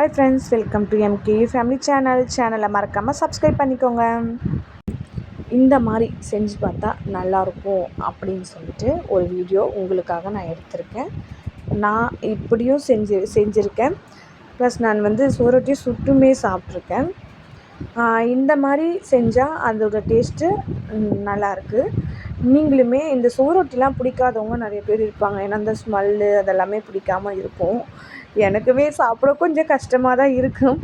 Hi friends, welcome to MK family சேனலை மறக்காமல் subscribe பண்ணிக்கோங்க. இந்த மாதிரி செஞ்சு பார்த்தா நல்லாயிருக்கும் அப்படின்னு சொல்லிட்டு ஒரு வீடியோ உங்களுக்காக நான் எடுத்திருக்கேன். நான் இப்படியும் செஞ்சுருக்கேன். ப்ளஸ் நான் சுவரொட்டி சுட்டுமே சாப்பிட்ருக்கேன். இந்த மாதிரி செஞ்சால் அதோட டேஸ்ட்டு நல்லாயிருக்கு. நீங்களுமே இந்த சுவரொட்டிலாம் பிடிக்காதவங்க நிறைய பேர் இருப்பாங்க. ஏன்னா அந்த ஸ்மெல்லு அதெல்லாமே பிடிக்காமல் இருக்கும். எனக்குமே சாப்பிட கொஞ்சம் கஷ்டமாக தான் இருக்கும்.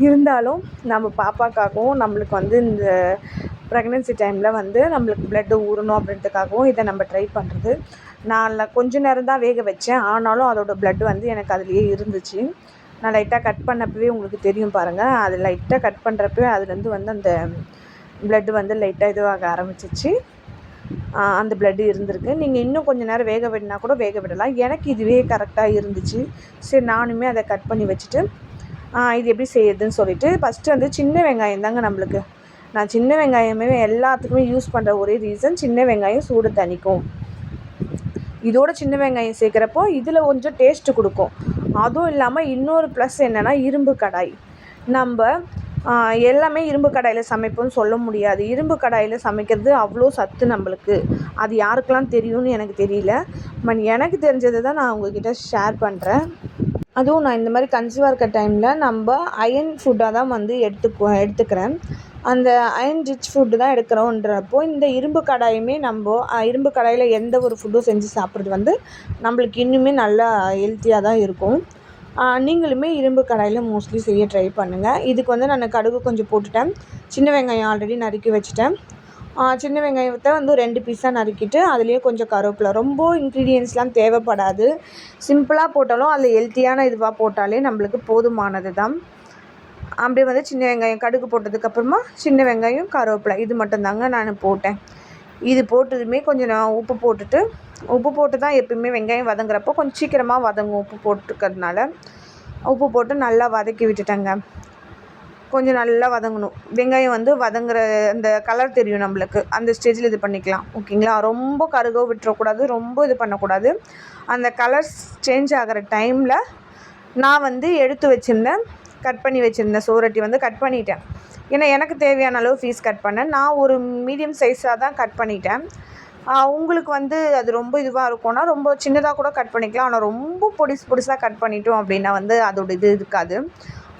இருந்தாலும் நம்ம பாப்பாக்காகவும் நம்மளுக்கு இந்த ப்ரெக்னென்சி டைமில் நம்மளுக்கு ப்ளட்டு ஊறணும் அப்படின்றதுக்காகவும் இதை நம்ம ட்ரை பண்ணுறது. நான் கொஞ்ச நேரம் தான் வேக வச்சேன். ஆனாலும் அதோடய ப்ளட்டு எனக்கு அதுலேயே இருந்துச்சு. நான் லைட்டாக கட் பண்ணப்பவே உங்களுக்கு தெரியும் பாருங்கள். அது லைட்டாக கட் பண்ணுறப்பவே அதுலேருந்து அந்த ப்ளட்டு லைட்டாக இதுவாக ஆரம்பிச்சிச்சு. அந்த ப்ளட்டு இருந்திருக்கு. நீங்கள் இன்னும் கொஞ்சம் நேரம் வேக விடனா கூட வேக விடலாம். எனக்கு இதுவே கரெக்டாக இருந்துச்சு. சரி, நானுமே அதை கட் பண்ணி வச்சுட்டு இது எப்படி செய்யுதுன்னு சொல்லிவிட்டு ஃபஸ்ட்டு சின்ன வெங்காயம் தாங்க நம்மளுக்கு. நான் சின்ன வெங்காயமே எல்லாத்துக்குமே யூஸ் பண்ணுற ஒரே ரீசன், சின்ன வெங்காயம் சூடு தணிக்கும். இதோட சின்ன வெங்காயம் சேர்க்குறப்போ இதில் கொஞ்சம் டேஸ்ட்டு கொடுக்கும். அதுவும் இல்லாமல் இன்னொரு ப்ளஸ் என்னென்னா, இரும்பு கடாய். நம்ம எல்லாமே இரும்பு கடாயில் சமைப்போம்னு சொல்ல முடியாது. இரும்பு கடாயில் சமைக்கிறது அவ்வளோ சத்து நம்மளுக்கு. அது யாருக்கெல்லாம் தெரியும்னு எனக்கு தெரியல. எனக்கு தெரிஞ்சதை தான் நான் உங்கள்கிட்ட ஷேர் பண்ணுறேன். அதுவும் நான் இந்த மாதிரி கன்சீவாக இருக்க டைமில் நம்ம அயன் ஃபுட்டாக தான் எடுத்துக்கிறேன். அந்த அயன் ரிச் ஃபுட்டு தான் எடுக்கிறோன்றப்போ இந்த இரும்பு கடாயுமே நம்ம இரும்பு கடாயில் எந்த ஒரு ஃபுட்டும் செஞ்சு சாப்பிட்றது நம்மளுக்கு இன்னுமே நல்லா ஹெல்த்தியாக தான் இருக்கும். நீங்களுமே இரும்பு கடாயில் மோஸ்ட்லி செய்ய ட்ரை பண்ணுங்கள். இதுக்கு நான் கடுகு கொஞ்சம் போட்டுட்டேன். சின்ன வெங்காயம் ஆல்ரெடி நறுக்கி வச்சுட்டேன். சின்ன வெங்காயத்தை 2 பீஸாக நறுக்கிட்டு அதுலேயே கொஞ்சம் கருவேப்பிலை, ரொம்ப இன்க்ரீடியன்ஸ்லாம் தேவைப்படாது. சிம்பிளாக போட்டாலும் அதில் ஹெல்த்தியான இதுவாக போட்டாலே நம்மளுக்கு போதுமானது தான். அப்படியே சின்ன வெங்காயம் கடுகு போட்டதுக்கப்புறமா சின்ன வெங்காயம் கருவேப்பிலை இது மட்டும்தாங்க நான் போட்டேன். இது போட்டதுமே கொஞ்சம் நான் உப்பு போட்டு தான் எப்பயுமே வெங்காயம் வதங்குறப்போ கொஞ்சம் சீக்கிரமாக வதங்கும். உப்பு போட்டுக்கிறதுனால உப்பு போட்டு நல்லா வதக்கி விட்டுட்டேங்க. கொஞ்சம் நல்லா வதங்கணும். வெங்காயம் வதங்குற அந்த கலர் தெரியும் நம்மளுக்கு. அந்த ஸ்டேஜில் இது பண்ணிக்கலாம். ஓகேங்களா? ரொம்ப கருக விட்டுறக்கூடாது, ரொம்ப இது பண்ணக்கூடாது. அந்த கலர்ஸ் சேஞ்ச் ஆகிற டைமில் நான் எடுத்து வச்சுருந்தேன், கட் பண்ணி வச்சுருந்தேன் சுவரொட்டி கட் பண்ணிட்டேன். ஏன்னா எனக்கு தேவையான அளவு பீஸ் கட் பண்ணேன். நான் ஒரு மீடியம் சைஸாக தான் கட் பண்ணிட்டேன். உங்களுக்கு அது ரொம்ப இதுவாக இருக்கும்னா ரொம்ப சின்னதாக கூட கட் பண்ணிக்கலாம். ஆனால் ரொம்ப பொடிசாக கட் பண்ணிட்டோம் அப்படின்னா அதோட இது இருக்காது.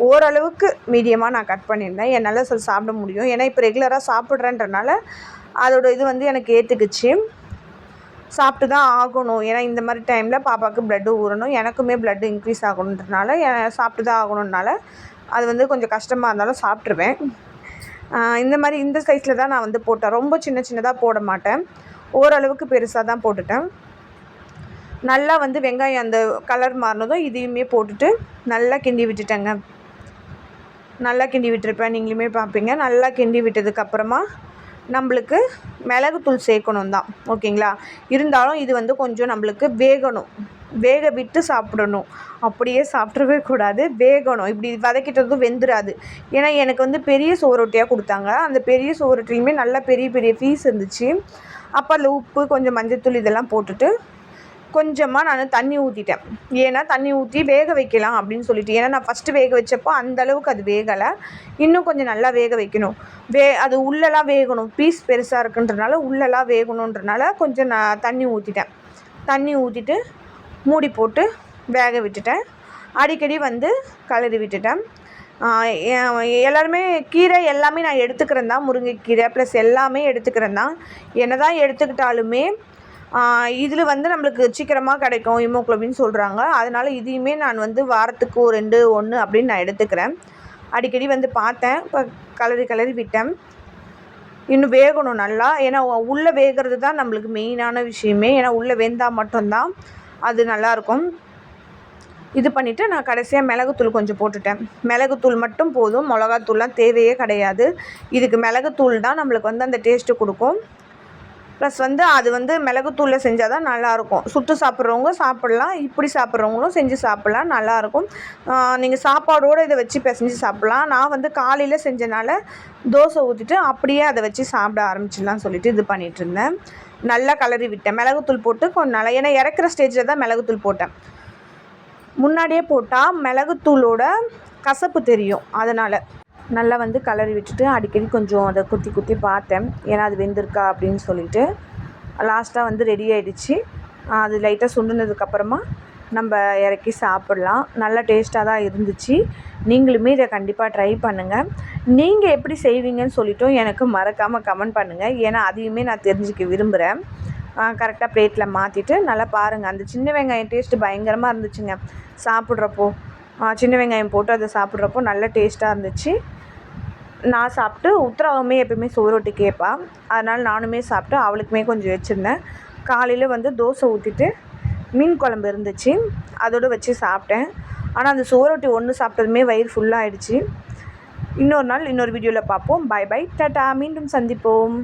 ஓரளவுக்கு மீடியமாக நான் கட் பண்ணியிருந்தேன். என்னால் சாப்பிட முடியும். ஏன்னா இப்போ ரெகுலராக சாப்பிட்றேன்றனால அதோட இது எனக்கு ஏற்றுக்குச்சு. சாப்பிட்டு தான் ஆகணும். ஏன்னா இந்த மாதிரி டைமில் பாப்பாவுக்கு ப்ளட்டு ஊறணும், எனக்குமே ப்ளட்டு இன்க்ரீஸ் ஆகணுன்றனால சாப்பிட்டு தான் ஆகணுன்னால அது கொஞ்சம் கஷ்டமாக இருந்தாலும் சாப்பிட்ருவேன். இந்த மாதிரி இந்த சைஸில் தான் நான் போட்டேன். ரொம்ப சின்னதாக போட மாட்டேன். ஓரளவுக்கு பெருசாக தான் போட்டுட்டேன். நல்லா வெங்காயம் அந்த கலர் மாறினதும் இதையுமே போட்டுட்டு நல்லா கிண்டி விட்டுட்டேங்க. நல்லா கிண்டி விட்டுருப்பேன், நீங்களுமே பார்ப்பீங்க. நல்லா கிண்டி விட்டதுக்கப்புறமா நம்மளுக்கு மிளகுத்தூள் சேர்க்கணும் தான். ஓகேங்களா? இருந்தாலும் இது கொஞ்சம் நம்மளுக்கு வேகணும். வேக விட்டு சாப்பிடணும். அப்படியே சாப்பிட்றவே கூடாது, வேகணும். இப்படி வதக்கிட்டதும் வெந்துடாது. ஏன்னா எனக்கு பெரிய சுவரொட்டியாக கொடுத்தாங்க. அந்த பெரிய சுவரொட்டியுமே நல்லா பெரிய பீஸ் இருந்துச்சு. அப்போ அதில் உப்பு, கொஞ்சம் மஞ்சள்தூள் இதெல்லாம் போட்டுட்டு கொஞ்சமாக நான் தண்ணி ஊற்றிட்டேன். ஏன்னா தண்ணி ஊற்றி வேக வைக்கலாம் அப்படின்னு சொல்லிட்டு. ஏன்னா நான் ஃபஸ்ட்டு வேக வச்சப்போ அந்தளவுக்கு அது வேகலை. இன்னும் கொஞ்சம் நல்லா வேக வைக்கணும். அது உள்ளெல்லாம் வேகணும். பீஸ் பெருசாக இருக்குன்றனால உள்ளெல்லாம் வேகணுன்றனால கொஞ்சம் நான் தண்ணி ஊற்றிட்டேன். தண்ணி ஊற்றிட்டு மூடி போட்டு வேக விட்டுட்டேன். அடிக்கடி கலரி விட்டுட்டேன். எல்லாருமே கீரை எல்லாமே நான் எடுத்துக்கிறேன் தான். முருங்கைக்கீரை ப்ளஸ் எல்லாமே எடுத்துக்கிறேன் தான். என்ன தான் எடுத்துக்கிட்டாலுமே இதில் நம்மளுக்கு சீக்கிரமாக கிடைக்கும் ஹீமோகுளோபின் சொல்கிறாங்க. அதனால் இதையுமே நான் வாரத்துக்கு 2, 1 அப்படின்னு நான் எடுத்துக்கிறேன். அடிக்கடி பார்த்தேன். இப்போ கலரி விட்டேன். இன்னும் வேகணும் நல்லா. ஏன்னா உள்ளே வேகிறது தான் நம்மளுக்கு மெயினான விஷயமே. ஏன்னா உள்ளே வெந்தால் மட்டும்தான் அது நல்லாயிருக்கும். இது பண்ணிவிட்டு நான் கடைசியாக மிளகுத்தூள் கொஞ்சம் போட்டுட்டேன். மிளகுத்தூள் மட்டும் போதும், மிளகாத்தூள்லாம் தேவையே கிடையாது. இதுக்கு மிளகுத்தூள் தான் நம்மளுக்கு அந்த டேஸ்ட்டு கொடுக்கும். ப்ளஸ் அது மிளகுத்தூளில் செஞ்சால் தான் நல்லாயிருக்கும். சுட்டு சாப்பிட்றவங்க சாப்பிட்லாம், இப்படி சாப்பிட்றவங்களும் செஞ்சு சாப்பிட்லாம், நல்லாயிருக்கும். நீங்கள் சாப்பாடோடு இதை வச்சு பிசைஞ்சு சாப்பிட்லாம். நான் காலையில் செஞ்சனால தோசை ஊற்றிட்டு அப்படியே அதை வச்சு சாப்பிட ஆரம்பிச்சிடலாம்னு சொல்லிட்டு இது பண்ணிகிட்ருந்தேன். நல்லா கலரி விட்டேன். மிளகுத்தூள் போட்டு கொஞ்சம் நல்லா, ஏன்னா இறக்குற ஸ்டேஜில் தான் மிளகுத்தூள் போட்டேன். முன்னாடியே போட்டால் மிளகுத்தூளோட கசப்பு தெரியும். அதனால் நல்லா வந்து கிளறி விட்டுட்டு அடிக்கடி கொஞ்சம் அதை குத்தி குத்தி பார்த்தேன், ஏன்னா அது வெந்திருக்கா அப்படின்னு சொல்லிட்டு. லாஸ்ட்டாக வந்து ரெடி ஆகிடுச்சு. அது லைட்டாக சுண்டுனதுக்கப்புறமா நம்ம இறக்கி சாப்பிட்லாம். நல்லா டேஸ்ட்டாக தான் இருந்துச்சு. நீங்களுமே இதை கண்டிப்பாக ட்ரை பண்ணுங்கள். நீங்கள் எப்படி செய்வீங்கன்னு சொல்லிட்டும் எனக்கு மறக்காமல் கமெண்ட் பண்ணுங்கள், ஏன்னா அதையுமே நான் தெரிஞ்சுக்க விரும்புகிறேன். கரெக்டாக பிளேட்டில் மாற்றிட்டு நல்லா பாருங்கள், அந்த சின்ன வெங்காயம் டேஸ்ட்டு பயங்கரமாக இருந்துச்சுங்க. சாப்பிட்றப்போ சின்ன வெங்காயம் போட்டு அதை சாப்பிட்றப்போ நல்ல டேஸ்ட்டாக இருந்துச்சு. நான் சாப்பிட்டு உத்தராவுமே எப்பயுமே சோறு கேட்பா, அதனால் நானுமே சாப்பிட்டு அவளுக்குமே கொஞ்சம் வச்சுருந்தேன். காலையில் வந்து தோசை ஊற்றிட்டு மீன் குழம்பு இருந்துச்சு, அதோடு வச்சு சாப்பிட்டேன். ஆனால் அந்த சோறு ஒன்று சாப்பிட்டதுமே வயிறு ஃபுல்லாகிடுச்சு. இன்னொரு நாள் இன்னொரு வீடியோவில் பார்ப்போம். பை பை, டாட்டா, மீண்டும் சந்திப்போம்.